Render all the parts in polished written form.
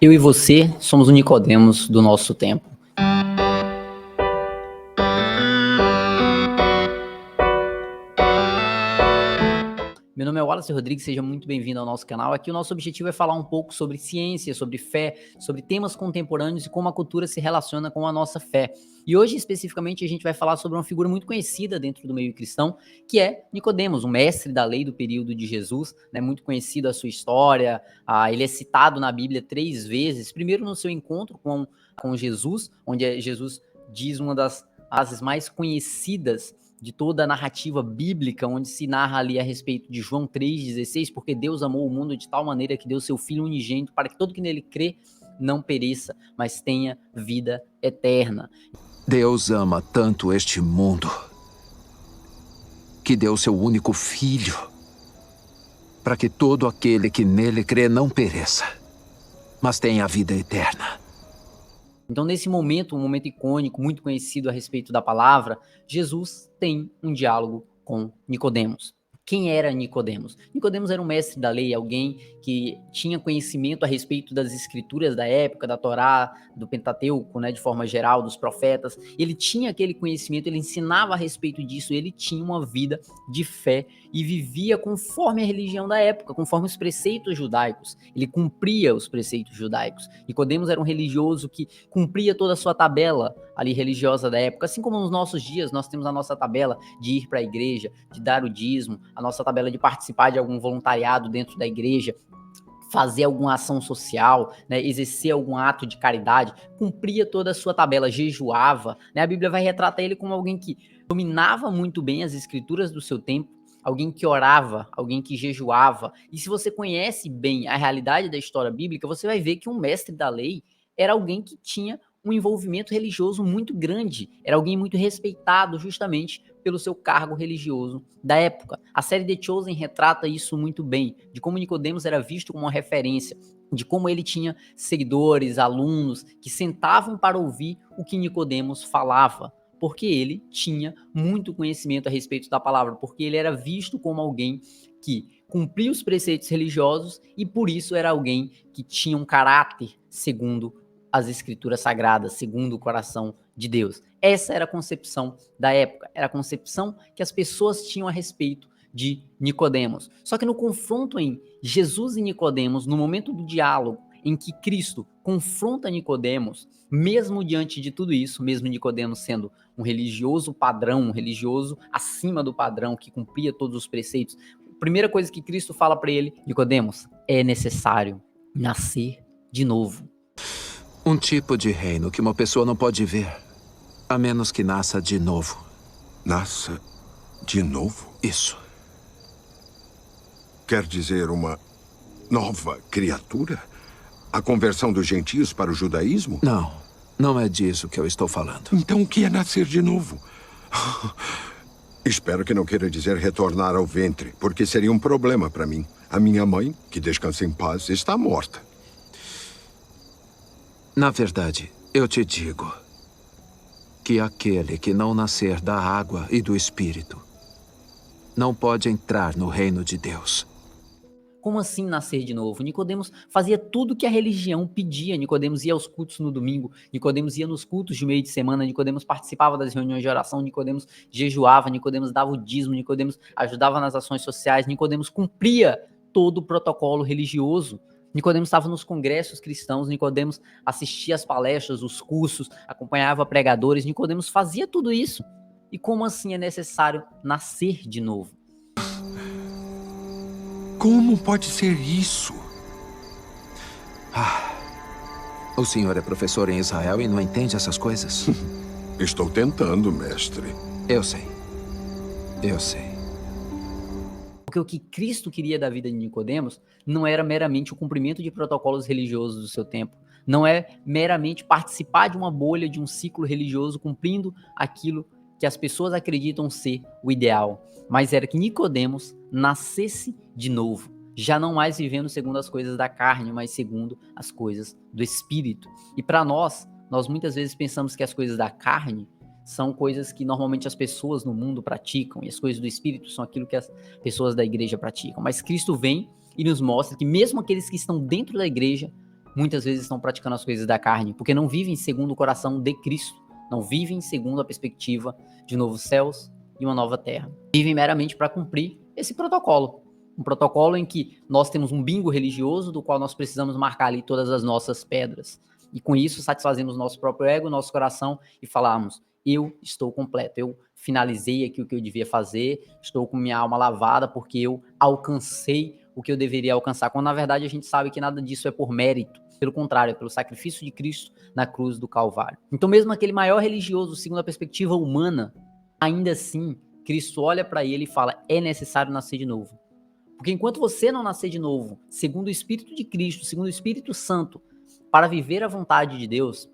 Eu e você somos o Nicodemos do nosso tempo. Meu nome é Wallace Rodrigues, seja muito bem-vindo ao nosso canal. Aqui o nosso objetivo é falar um pouco sobre ciência, sobre fé, sobre temas contemporâneos e como a cultura se relaciona com a nossa fé. E hoje, especificamente, a gente vai falar sobre uma figura muito conhecida dentro do meio cristão, que é Nicodemos, um mestre da lei do período de Jesus, né? Muito conhecido a sua história, ele é citado na Bíblia 3 vezes, primeiro no seu encontro com Jesus, onde Jesus diz uma das frases mais conhecidas de toda a narrativa bíblica, onde se narra ali a respeito de João 3,16, porque Deus amou o mundo de tal maneira que deu seu Filho unigênito para que todo que nele crê não pereça, mas tenha vida eterna. Deus ama tanto este mundo que deu seu único Filho para que todo aquele que nele crê não pereça, mas tenha a vida eterna. Então, nesse momento, um momento icônico, muito conhecido a respeito da palavra, Jesus tem um diálogo com Nicodemos. Quem era Nicodemos? Nicodemos era um mestre da lei, alguém que tinha conhecimento a respeito das escrituras da época, da Torá, do Pentateuco, né, de forma geral, dos profetas. Ele tinha aquele conhecimento, ele ensinava a respeito disso, ele tinha uma vida de fé e vivia conforme a religião da época, conforme os preceitos judaicos. Ele cumpria os preceitos judaicos. Nicodemos era um religioso que cumpria toda a sua tabela ali religiosa da época, assim como nos nossos dias nós temos a nossa tabela de ir para a igreja, de dar o dízimo, a nossa tabela de participar de algum voluntariado dentro da igreja, fazer alguma ação social, né, exercer algum ato de caridade, cumpria toda a sua tabela, jejuava, né, a Bíblia vai retratar ele como alguém que dominava muito bem as escrituras do seu tempo, alguém que orava, alguém que jejuava, e se você conhece bem a realidade da história bíblica, você vai ver que um mestre da lei era alguém que tinha um envolvimento religioso muito grande, era alguém muito respeitado justamente pelo seu cargo religioso da época. A série The Chosen retrata isso muito bem, de como Nicodemos era visto como uma referência, de como ele tinha seguidores, alunos que sentavam para ouvir o que Nicodemos falava, porque ele tinha muito conhecimento a respeito da palavra, porque ele era visto como alguém que cumpria os preceitos religiosos e por isso era alguém que tinha um caráter segundo as escrituras sagradas, segundo o coração de Deus. Essa era a concepção da época, era a concepção que as pessoas tinham a respeito de Nicodemos. Só que no confronto em Jesus e Nicodemos, no momento do diálogo em que Cristo confronta Nicodemos, mesmo diante de tudo isso, mesmo Nicodemos sendo um religioso padrão, um religioso acima do padrão, que cumpria todos os preceitos, a primeira coisa que Cristo fala para ele, Nicodemos, é necessário nascer de novo. Um tipo de reino que uma pessoa não pode ver, a menos que nasça de novo. Nasça de novo? Isso. Quer dizer, uma nova criatura? A conversão dos gentios para o judaísmo? Não, não é disso que eu estou falando. Então o que é nascer de novo? Espero que não queira dizer retornar ao ventre, porque seria um problema para mim. A minha mãe, que descansa em paz, está morta. Na verdade, eu te digo que aquele que não nascer da água e do Espírito não pode entrar no reino de Deus. Como assim nascer de novo? Nicodemos fazia tudo que a religião pedia. Nicodemos ia aos cultos no domingo, Nicodemos ia nos cultos de meio de semana, Nicodemos participava das reuniões de oração, Nicodemos jejuava, Nicodemos dava o dízimo, Nicodemos ajudava nas ações sociais, Nicodemos cumpria todo o protocolo religioso. Nicodemos estava nos congressos cristãos, Nicodemos assistia às palestras, os cursos, acompanhava pregadores, Nicodemos fazia tudo isso. E como assim é necessário nascer de novo? Como pode ser isso? O senhor é professor em Israel e não entende essas coisas? Estou tentando, mestre. Eu sei. Eu sei. Porque o que Cristo queria da vida de Nicodemos não era meramente o cumprimento de protocolos religiosos do seu tempo, não é meramente participar de uma bolha, de um ciclo religioso, cumprindo aquilo que as pessoas acreditam ser o ideal, mas era que Nicodemos nascesse de novo, já não mais vivendo segundo as coisas da carne, mas segundo as coisas do Espírito. E para nós muitas vezes pensamos que as coisas da carne são coisas que normalmente as pessoas no mundo praticam, e as coisas do Espírito são aquilo que as pessoas da igreja praticam. Mas Cristo vem e nos mostra que mesmo aqueles que estão dentro da igreja muitas vezes estão praticando as coisas da carne, porque não vivem segundo o coração de Cristo, não vivem segundo a perspectiva de novos céus e uma nova terra. Vivem meramente para cumprir esse protocolo. Um protocolo em que nós temos um bingo religioso do qual nós precisamos marcar ali todas as nossas pedras. E com isso satisfazemos nosso próprio ego, nosso coração e falarmos: eu estou completo, eu finalizei aqui o que eu devia fazer, estou com minha alma lavada porque eu alcancei o que eu deveria alcançar. Quando na verdade a gente sabe que nada disso é por mérito. Pelo contrário, é pelo sacrifício de Cristo na cruz do Calvário. Então mesmo aquele maior religioso, segundo a perspectiva humana, ainda assim, Cristo olha para ele e fala: é necessário nascer de novo. Porque enquanto você não nascer de novo, segundo o Espírito de Cristo, segundo o Espírito Santo, para viver a vontade de Deus,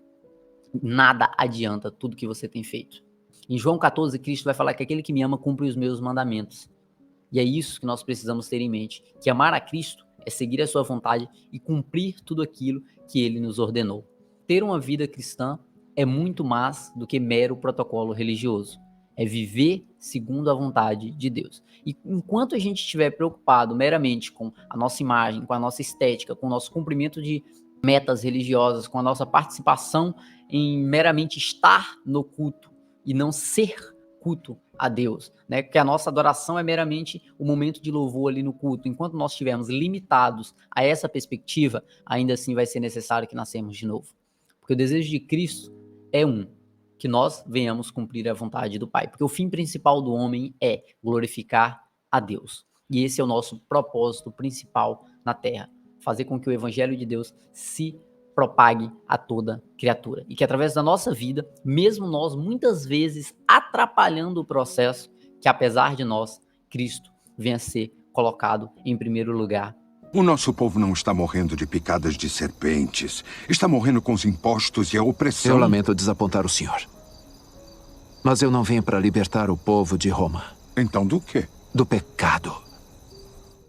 nada adianta tudo que você tem feito. Em João 14, Cristo vai falar que aquele que me ama cumpre os meus mandamentos. E é isso que nós precisamos ter em mente, que amar a Cristo é seguir a sua vontade e cumprir tudo aquilo que ele nos ordenou. Ter uma vida cristã é muito mais do que mero protocolo religioso. É viver segundo a vontade de Deus. E enquanto a gente estiver preocupado meramente com a nossa imagem, com a nossa estética, com o nosso cumprimento de metas religiosas, com a nossa participação em meramente estar no culto e não ser culto a Deus, né? Que a nossa adoração é meramente o momento de louvor ali no culto. Enquanto nós estivermos limitados a essa perspectiva, ainda assim vai ser necessário que nascemos de novo. Porque o desejo de Cristo é que nós venhamos cumprir a vontade do Pai. Porque o fim principal do homem é glorificar a Deus. E esse é o nosso propósito principal na Terra. Fazer com que o Evangelho de Deus se propague a toda criatura. E que através da nossa vida, mesmo nós muitas vezes atrapalhando o processo, que apesar de nós, Cristo venha a ser colocado em primeiro lugar. O nosso povo não está morrendo de picadas de serpentes. Está morrendo com os impostos e a opressão. Eu lamento desapontar o senhor. Mas eu não venho para libertar o povo de Roma. Então do quê? Do pecado.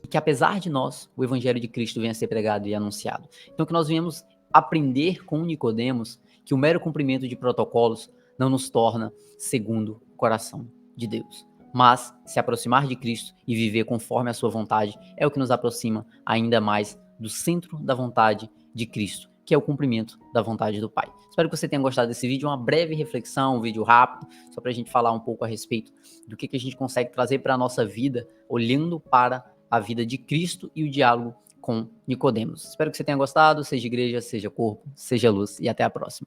E que apesar de nós, o Evangelho de Cristo venha a ser pregado e anunciado. Então que nós venhamos aprender com Nicodemos que o mero cumprimento de protocolos não nos torna segundo o coração de Deus. Mas se aproximar de Cristo e viver conforme a sua vontade é o que nos aproxima ainda mais do centro da vontade de Cristo, que é o cumprimento da vontade do Pai. Espero que você tenha gostado desse vídeo, uma breve reflexão, um vídeo rápido, só para a gente falar um pouco a respeito do que a gente consegue trazer para a nossa vida, olhando para a vida de Cristo e o diálogo com Nicodemos. Espero que você tenha gostado, seja igreja, seja corpo, seja luz, e até a próxima.